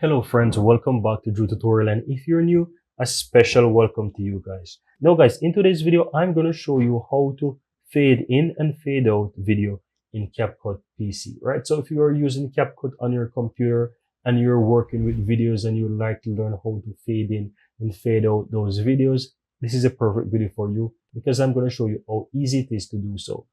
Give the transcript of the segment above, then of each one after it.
Hello friends, welcome back to Drew Tutorial, and if you're new, a special welcome to you guys. Now guys, in today's video, I'm going to show you how to fade in and fade out video in CapCut PC, right? So if you are using CapCut on your computer and you're working with videos and you like to learn how to fade in and fade out those videos, this is a perfect video for you because I'm going to show you how easy it is to do so.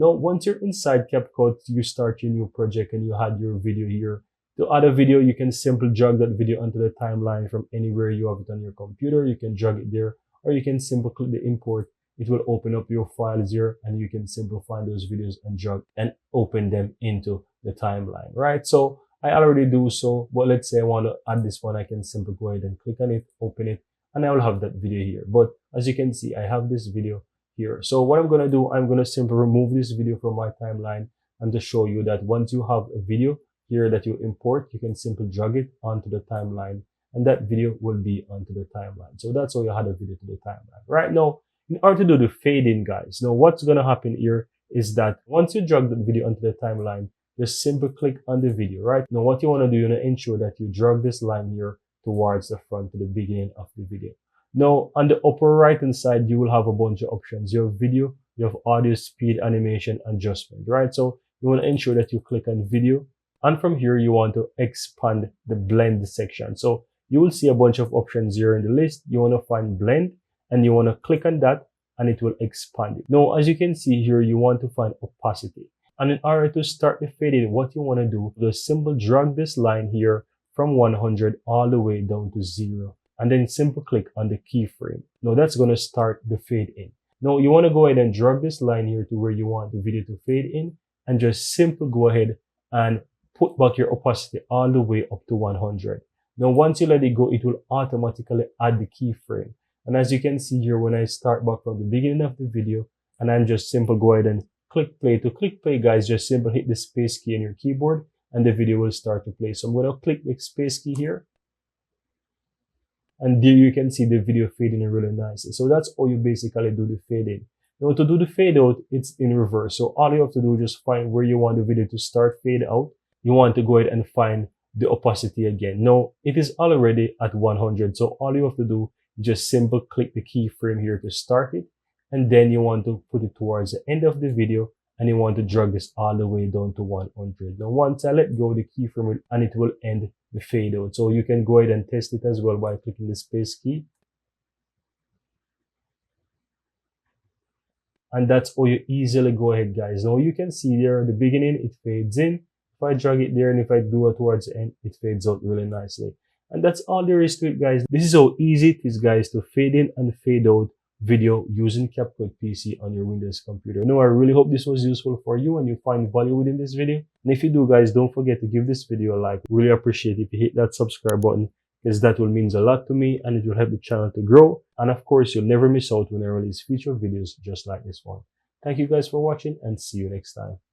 Now, once you're inside CapCut, you start your new project and you had your video here. To add a video, you can simply drag that video onto the timeline from anywhere you have it on your computer. You can drag it there, or you can simply click the import. It will open up your files here and you can simply find those videos and drag and open them into the timeline, right? So I already do so, but let's say I want to add this one. I can simply go ahead and click on it, open it, and I will have that video here. But as you can see, I have this video here. So what I'm going to do, I'm going to simply remove this video from my timeline and to show you that once you have a video here that you import, you can simply drag it onto the timeline and that video will be onto the timeline. So that's how you add a video to the timeline. Right now, in order to do the fade in, guys, now what's going to happen here is that once you drag the video onto the timeline, just simply click on the video, right? Now what you want to do, you want to ensure that you drag this line here towards the front to the beginning of the video. Now, on the upper right hand side, you will have a bunch of options. You have video, you have audio, speed, animation, adjustment, right? So you want to ensure that you click on video. And from here, you want to expand the blend section. So you will see a bunch of options here in the list. You want to find blend and you want to click on that and it will expand it. Now, as you can see here, you want to find opacity. And in order to start the fading, what you want to do, just simply drag this line here from 100 all the way down to 0. And then simply click on the keyframe. Now that's going to start the fade in. Now you want to go ahead and drag this line here to where you want the video to fade in and just simply go ahead and put back your opacity all the way up to 100. Now once you let it go, it will automatically add the keyframe. And as you can see here, when I start back from the beginning of the video and I'm just simply go ahead and click play. To click play, guys, just simply hit the space key on your keyboard and the video will start to play. So I'm going to click the space key here. And there you can see the video fading in really nicely. So that's how you basically do the fade in. Now to do the fade out, it's in reverse. So all you have to do is just find where you want the video to start fade out. You want to go ahead and find the opacity again. Now it is already at 100. So all you have to do is just simply click the keyframe here to start it. And then you want to put it towards the end of the video and you want to drag this all the way down to 100. Now once I let go of the keyframe and it will end the fade out. So you can go ahead and test it as well by clicking the space key. And that's how you easily go ahead, guys. Now you can see there at the beginning, it fades in. If I drag it there and if I do it towards the end, it fades out really nicely. And that's all there is to it, guys. This is how easy it is, guys, to fade in and fade out video using CapCut PC on your Windows computer. Now, I really hope this was useful for you and you find value within this video. And if you do, guys, don't forget to give this video a like. Really appreciate if you hit that subscribe button because that will mean a lot to me and it will help the channel to grow. And of course, you'll never miss out when I release future videos just like this one. Thank you guys for watching and see you next time.